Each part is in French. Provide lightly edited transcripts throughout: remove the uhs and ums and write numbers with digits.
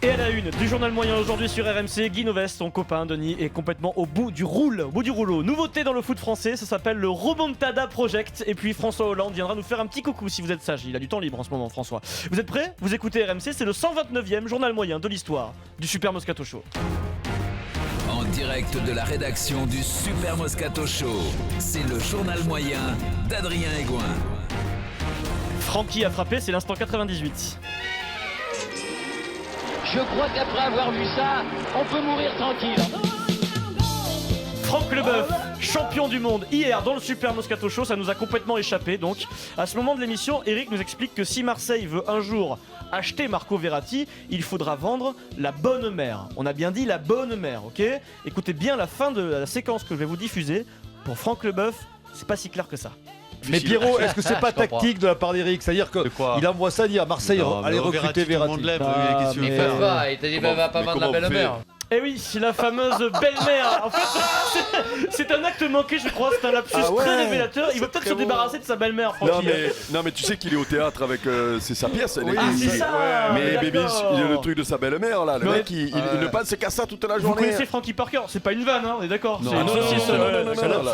Et à la une du journal moyen aujourd'hui sur RMC, Guy Novès, son copain Denis, est complètement au bout du rouleau. Nouveauté dans le foot français, ça s'appelle le Remontada Project. Et puis François Hollande viendra nous faire un petit coucou si vous êtes sage. Il a du temps libre en ce moment, François. Vous êtes prêts? Vous écoutez RMC, c'est le 129e journal moyen de l'histoire du Super Moscato Show. En direct de la rédaction du Super Moscato Show, c'est le journal moyen d'Adrien Egoin. Francky a frappé, c'est l'instant 98. Je crois qu'après avoir vu ça, on peut mourir tranquille. Franck Leboeuf, champion du monde hier dans le Super Moscato Show, ça nous a complètement échappé. Donc, à ce moment de l'émission, Eric nous explique que si Marseille veut un jour acheter Marco Verratti, il faudra vendre la bonne mère. On a bien dit la bonne mère, ok? Écoutez bien la fin de la séquence que je vais vous diffuser. Pour Franck Leboeuf, c'est pas si clair que ça. Mais Pierrot, est-ce que c'est pas tactique de la part d'Eric? C'est-à-dire qu'il envoie ça dire Marseille, allez recruter Verratti. Il t'a dit va pas vendre la belle mère. Eh oui, c'est la fameuse belle-mère. En fait, c'est un acte manqué, je crois. C'est un lapsus très révélateur. Il veut peut-être se débarrasser de sa belle-mère, Francky. Non, mais tu sais qu'il est au théâtre avec c'est sa pièce. C'est ça. Mais Bébé, il a le truc de sa belle-mère là. Le mec, il ne pense qu'à ça toute la journée. Vous connaissez Frankie Parker? C'est pas une vanne, hein, on est d'accord? Non,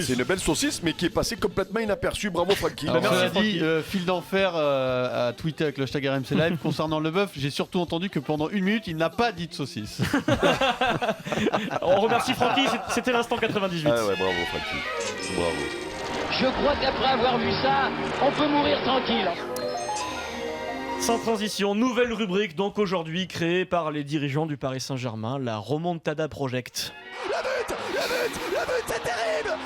c'est une belle saucisse, mais qui est passée complètement inaperçue. Bravo, Francky. Merci, dit Fil d'enfer a tweeté avec le hashtag RMC Live concernant Leboeuf. J'ai surtout entendu que pendant 1 minute, il n'a pas dit de saucisse. On remercie Francky, c'était l'instant 98. Ah ouais, bravo Francky, bravo. Je crois qu'après avoir vu ça, on peut mourir tranquille. Sans transition, nouvelle rubrique donc aujourd'hui créée par les dirigeants du Paris Saint-Germain, la Remontada Project. Le but, c'est terrible,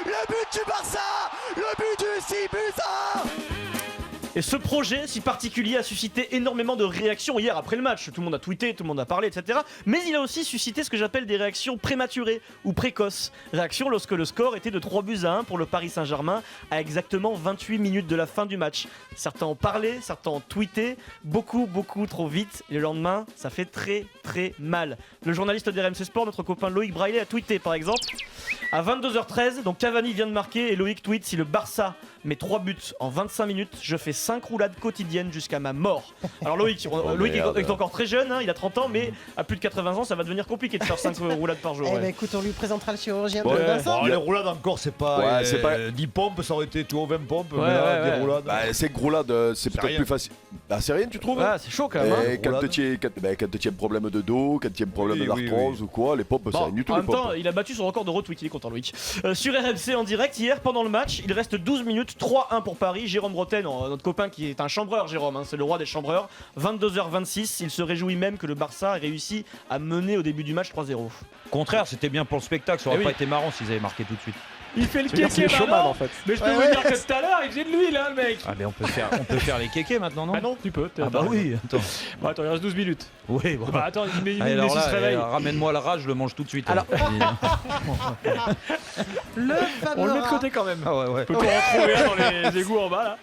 le but du Barça, le but du 6-1. Et ce projet si particulier a suscité énormément de réactions hier après le match. Tout le monde a tweeté, tout le monde a parlé, etc. Mais il a aussi suscité ce que j'appelle des réactions prématurées ou précoces. Réaction lorsque le score était de 3-1 pour le Paris Saint-Germain à exactement 28 minutes de la fin du match. Certains ont parlé, certains ont tweeté, beaucoup trop vite. Et le lendemain, ça fait très mal. Le journaliste de RMC Sport, notre copain Loïc Braillet, a tweeté par exemple à 22h13, donc Cavani vient de marquer et Loïc tweet: si le Barça met 3 buts en 25 minutes, je fais 5 roulades quotidiennes jusqu'à ma mort. Alors Loïc est encore très jeune, hein, il a 30 ans, mais à plus de 80 ans, ça va devenir compliqué de faire 5 roulades par jour. Écoute, on lui présentera le chirurgien de Vincent. Les roulades encore, c'est pas 10 pompes, ça aurait été 20 pompes. Des roulades. C'est roulades, c'est peut-être plus facile. C'est rien, tu trouves? C'est chaud quand même. Quand tu as un problème de dos, quand tu as un problème d'arthrose ou quoi, les pompes, c'est rien du tout. En même temps, il a battu son record de retweet, il est content Loïc. Sur RMC en direct, hier pendant le match, il reste 12 minutes, 3-1 pour Paris. Jérôme Bretagne, notre copain qui est un chambreur, Jérôme, hein, c'est le roi des chambreurs. 22h26, il se réjouit même que le Barça ait réussi à mener au début du match 3-0. Au contraire, c'était bien pour le spectacle, ça aurait pas été marrant s'ils avaient marqué tout de suite. Il fait le kéké marrant, en fait. Mais je peux vous dire que tout à l'heure, il faisait de lui là, le mec. Ah mais on peut faire les kékés maintenant, non? Ah non, tu peux. Ah bah oui, attends. Bon, attends, il reste 12 minutes. Oui, bon. Bah attends, il alors se réveille. Ramène-moi la rage, je le mange tout de suite. Alors... le fameux on le met de côté quand même. Ah ouais. On peut pas en retrouver dans les égouts en bas là.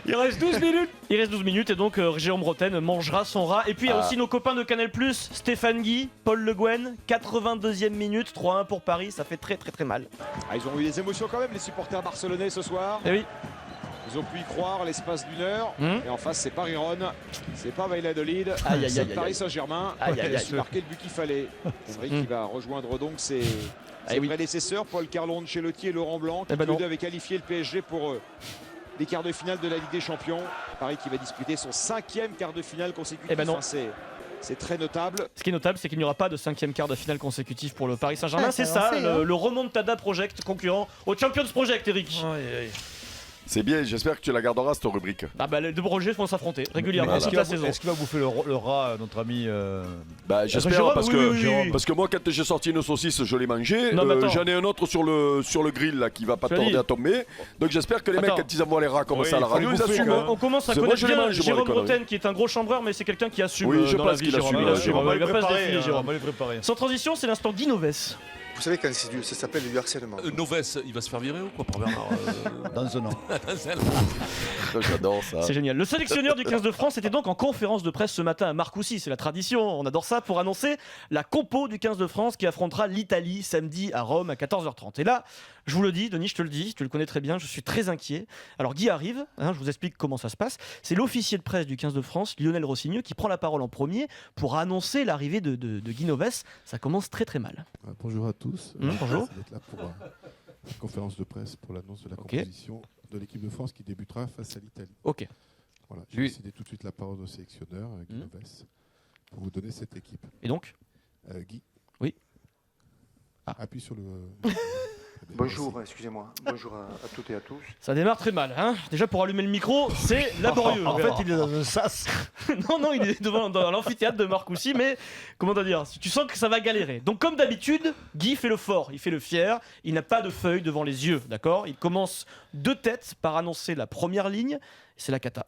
Il reste 12 minutes. Il reste 12 minutes et donc Jérôme Bretagne mangera son rat. Et puis il y a aussi nos copains de Canal+, Stéphane Guy, Paul Le Guen, 82e minute, 3-1 pour Paris, ça fait très mal. Ils ont eu des émotions quand même, les supporters barcelonais ce soir. Eh oui. Ils ont pu y croire l'espace d'une heure. Et en face, c'est pas Riron, c'est pas Valladolid, c'est Paris Saint-Germain. Il a marqué le but qu'il fallait. C'est vrai qu'il va rejoindre donc ses prédécesseurs, Paul Carlo Ancelotti et Laurent Blanc, qui tous les deux avaient qualifié le PSG pour les quarts de finale de la Ligue des Champions. Paris qui va disputer son 5e quart de finale consécutif. C'est très notable. Ce qui est notable, c'est qu'il n'y aura pas de 5e quart de finale consécutif pour le Paris Saint-Germain. C'est ça, le Remontada Project, concurrent au Champions Project, Eric. C'est bien, j'espère que tu la garderas cette rubrique. Ah bah les deux projets vont s'affronter régulièrement toute la saison. Est-ce qu'il va bouffer le rat, notre ami j'espère parce que moi quand j'ai sorti une saucisse je l'ai mangée. J'en ai un autre sur le grill là qui va pas tarder à tomber. Donc j'espère que les mecs quand ils envoient les rats comme ça à la radio ils assument. On commence à connaître bien Jérôme Bretagne qui est un gros chambreur mais c'est quelqu'un qui assume dans la vie. On va les préparer. Sans transition, c'est l'instant Guy Novès. Vous savez, quand ça s'appelle du harcèlement. Novès, il va se faire virer ou quoi par Bernard Dans un an. J'adore ça. C'est génial. Le sélectionneur du 15 de France était donc en conférence de presse ce matin à Marcoussis, c'est la tradition, on adore ça, pour annoncer la compo du 15 de France qui affrontera l'Italie samedi à Rome à 14h30. Et là, Je vous le dis, Denis, je te le dis, tu le connais très bien, je suis très inquiet. Alors Guy arrive, je vous explique comment ça se passe. C'est l'officier de presse du 15 de France, Lionel Rossigneux, qui prend la parole en premier pour annoncer l'arrivée de Guy Novès. Ça commence très très mal. Bonjour à tous. Bonjour. Merci d'être là pour une conférence de presse pour l'annonce de la composition de l'équipe de France qui débutera face à l'Italie. Ok. Voilà, j'ai décidé tout de suite la parole au sélectionneur, Guy Novès, pour vous donner cette équipe. Et donc Guy. Oui. Appuie sur le... Bonjour, excusez-moi. Bonjour à toutes et à tous. Ça démarre très mal. Déjà pour allumer le micro, c'est laborieux. En fait, il est dans un sas. non, il est dans l'amphithéâtre de Marcoussis, mais comment dire, tu sens que ça va galérer. Donc comme d'habitude, Guy fait le fort, il fait le fier, il n'a pas de feuille devant les yeux, d'accord ? Il commence de tête par annoncer la première ligne, c'est la cata.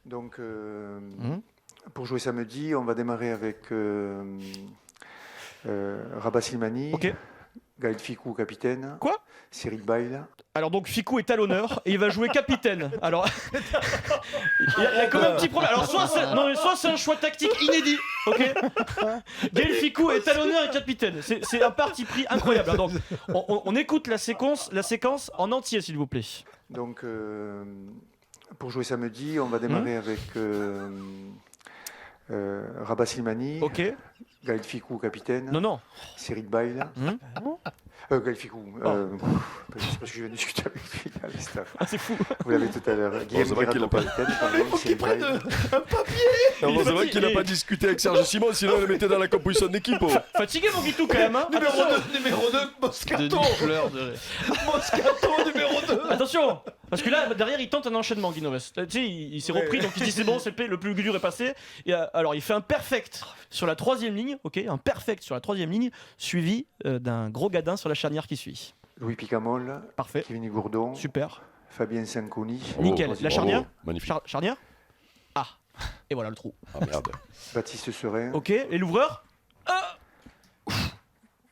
Donc, pour jouer samedi, on va démarrer avec Rabat Silmani. Ok. Gaël Fickou, capitaine. Quoi ? Cyril Baille. Alors donc Fickou est à l'honneur et il va jouer capitaine. Alors il y a quand même un petit problème. Alors soit c'est un choix tactique inédit, ok ? Gaël Fickou est à l'honneur et capitaine. C'est un parti pris incroyable. Alors, donc on écoute la séquence en entier s'il vous plaît. Donc pour jouer samedi, on va démarrer avec Rabat Silmani. Ok. Gaël Fickou, capitaine. Non. Cyril Baille. Gaël Fickou. C'est parce que je viens de discuter avec lui, là, les staff. Ah, c'est fou. Vous l'avez tout à l'heure. Guillaume Guirato, capitaine. Il faut qu'il prenne un papier. Heureusement qu'il n'a pas discuté avec Serge Simon, sinon il le mettait dans la composition d'équipe. Fatigué mon Guitou quand même. Numéro 2, Moscato. Moscato, numéro 2. Attention, parce que là derrière il tente un enchaînement Guy Novès. Tu sais, il s'est repris donc il dit c'est bon, le plus dur est passé. Et alors il fait un perfect sur la troisième ligne, un perfect sur la troisième ligne, suivi d'un gros gadin sur la charnière qui suit. Louis Picamol. Parfait. Kevin Gourdon. Super. Fabien Sanconi. Nickel. La charnière. Magnifique. Charnière. Ah. Et voilà le trou. Ah merde. Baptiste Serin. Ok. Et l'ouvreur.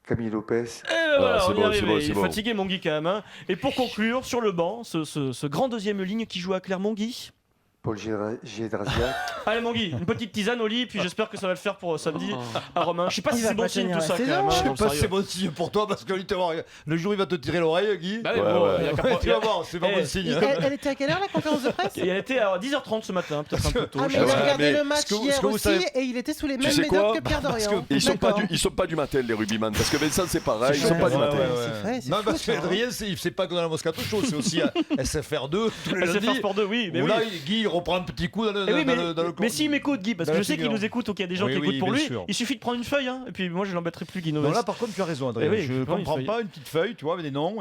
Camille Lopez. Et voilà, on y arrive. Il est bon. fatigué mon Guy quand même. Et pour conclure, sur le banc, ce grand deuxième ligne qui joue à Clermont, Guy. Paul Gédrasiac. Allez mon Guy, une petite tisane au lit, puis j'espère que ça va le faire pour samedi à Romain. Je sais pas si c'est bon signe tout ça quand même. Je sais pas si c'est bon signe pour toi parce que le jour il va te tirer l'oreille, Guy. Bah ouais, tu vas voir, c'est pas bon signe. Elle était à quelle heure la conférence de presse ? Elle était à 10h30 ce matin, peut-être un peu tôt. Ah mais il a regardé le match hier aussi et il était sous les mêmes méthodes que Pierre Dorian. Ils sont pas du matin les rugbyman parce que Vincent c'est pareil, ils sont pas du matin. Non parce qu'Adrien c'est pas que dans la Moscato Show, c'est aussi SFR2 tous les lundis. SFR2 oui, mais là Guy il reprend un petit coup dans le mais s'il m'écoute Guy, parce que je sais qu'il nous écoute, donc il y a des gens qui écoutent pour lui, il suffit de prendre une feuille, et puis moi je l'embêterai plus Guy Novès. Non là par contre tu as raison Adrien, je comprends pas une petite feuille, tu vois, avec des noms.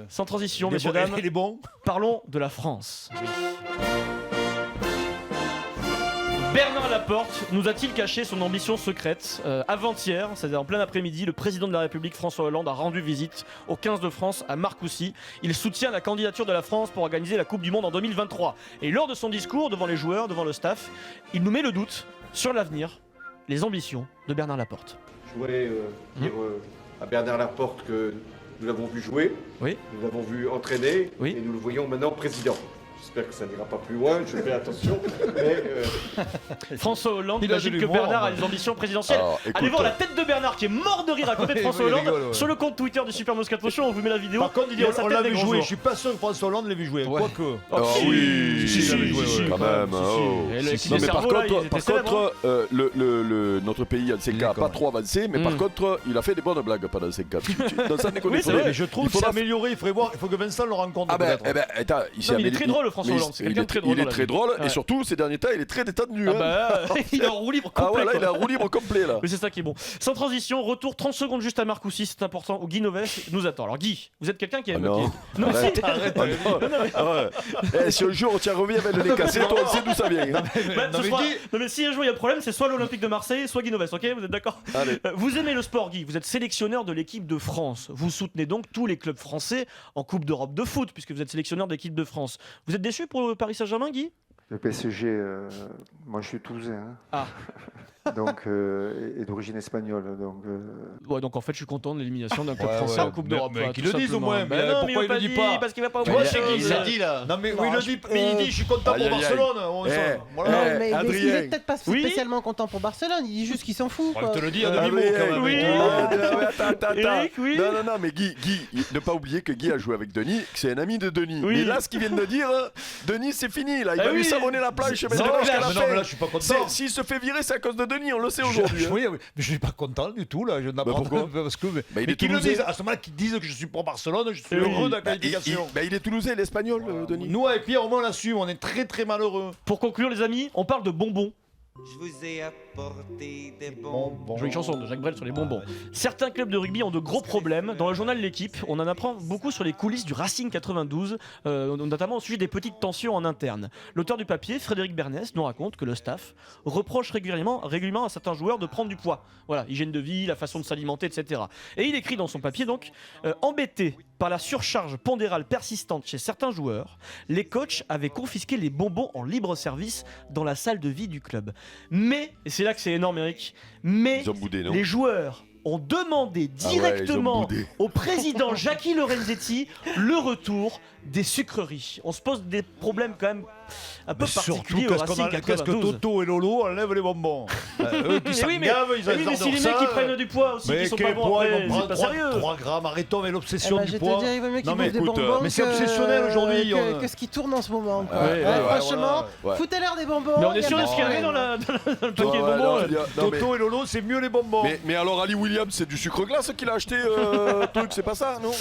Sans transition messieurs dames, il est bon. Parlons de la France. Bernard Laporte nous a-t-il caché son ambition secrète ? Avant-hier, c'est-à-dire en plein après-midi, le président de la République François Hollande a rendu visite au 15 de France à Marcoussis. Il soutient la candidature de la France pour organiser la Coupe du Monde en 2023. Et lors de son discours devant les joueurs, devant le staff, il nous met le doute sur l'avenir, les ambitions de Bernard Laporte. Je voudrais dire à Bernard Laporte que nous l'avons vu jouer, nous l'avons vu entraîner et nous le voyons maintenant président. J'espère que ça n'ira pas plus loin, je fais attention. Mais François Hollande imagine que Bernard a des ambitions présidentielles. Allez voir la tête de Bernard qui est mort de rire à côté de François Hollande sur le compte Twitter du Super Moscato Show. On vous met la vidéo. Par contre, il dit on l'a vu jouer. Je suis pas sûr que François Hollande l'ait vu jouer. Quoique. Oui, quand même. Mais par contre, notre pays en 5 n'a pas trop avancé, mais par contre, il a fait des bonnes blagues pendant 5 ans. Mais je trouve qu'il s'est amélioré. Il faut que Vincent le rencontre. Il est très drôle François Hollande. C'est quelqu'un de très drôle. Il est très drôle et surtout ces derniers temps il est très détendu. Il est en roue libre complet. Ah ouais, là il est en roue libre complet là. Mais c'est ça qui est bon. Sans transition, retour 30 secondes juste à Marcoussis, c'est important, où Guy Novès nous attend. Alors Guy, vous êtes quelqu'un qui aime Non, arrête. Si un jour tu reviens avec le nez cassé, toi on sait d'où ça vient. Non mais si un jour il y a problème, c'est soit l'Olympique de Marseille, soit Guy Novès, ok ? Vous êtes d'accord ? Vous aimez le sport Guy, vous êtes sélectionneur de l'équipe de France. Vous soutenez donc tous les clubs français en Coupe d'Europe de foot, puisque vous êtes sélectionneur de l'équipe de France. Vous êtes déçu pour Paris Saint-Germain, Guy ? Le PSG, moi je suis toulousain. Ah. Donc, et d'origine espagnole. Donc, ouais, donc en fait, je suis content de l'élimination d'un club français en Coupe d'Europe. Qu'ils le disent au moins. Mais non, mais pourquoi il le dit pas? Parce qu'il va pas au bout. Il l'a dit là. Non, mais il le dit. Mais il dit, je suis content pour Barcelone. Non, mais il est peut-être pas spécialement content pour Barcelone. Il dit juste qu'il s'en fout. On te le dit à demi-mot quand même. Oui. Non, mais Guy, ne pas oublier que Guy a joué avec Denis, que c'est un ami de Denis. Mais là, ce qu'il vient de dire, Denis, c'est fini. Là, il va lui savonner la plage. Non, mais là, je suis pas content. S'il se fait virer, c'est à cause de Denis, on le sait aujourd'hui. Oui, mais je suis pas content du tout là. Je n'apprends pas parce que. Mais qu'ils le disent, à ce moment-là, qu'ils disent que je suis pour Barcelone, je suis heureux de la qualification. Il est toulousain, l'espagnol, Denis. Nous, avec Pierre, au moins, on l'assume, on est très très malheureux. Pour conclure, les amis, on parle de bonbons. Je vous ai apporté des bonbons. Jolie chanson de Jacques Brel sur les bonbons. Certains clubs de rugby ont de gros problèmes. Dans le journal L'Équipe, on en apprend beaucoup sur les coulisses du Racing 92, notamment au sujet des petites tensions en interne. L'auteur du papier, Frédéric Bernès, nous raconte que le staff reproche régulièrement à certains joueurs de prendre du poids. Voilà, hygiène de vie, la façon de s'alimenter, etc. Et il écrit dans son papier donc, embêté par la surcharge pondérale persistante chez certains joueurs, les coachs avaient confisqué les bonbons en libre service dans la salle de vie du club. Mais, et c'est là que c'est énorme Eric, mais les joueurs ont demandé directement au président Jackie Lorenzetti le retour des sucreries. On se pose des problèmes quand même un peu particuliers au Racing 92. Qu'est-ce que Toto et Lolo enlèvent les bonbons? Eux qui s'en gavent, ils adorent ça. Mais si les mecs qui prennent du poids aussi, qui sont pas bons après, c'est pas sérieux. 3 grammes, arrêtons avec l'obsession du poids. Je te dis, il vaut mieux qu'ils bouffent des bonbons. Mais c'est obsessionnel aujourd'hui. Que ce qui tourne en ce moment. Franchement, foutez-leur des bonbons. Mais on est sûr de ce qu'il y avait dans le paquet de bonbons. Toto et Lolo, c'est mieux les bonbons. Mais alors Ali Williams, c'est du sucre glace qu'il a acheté, truc, c'est pas ça, non?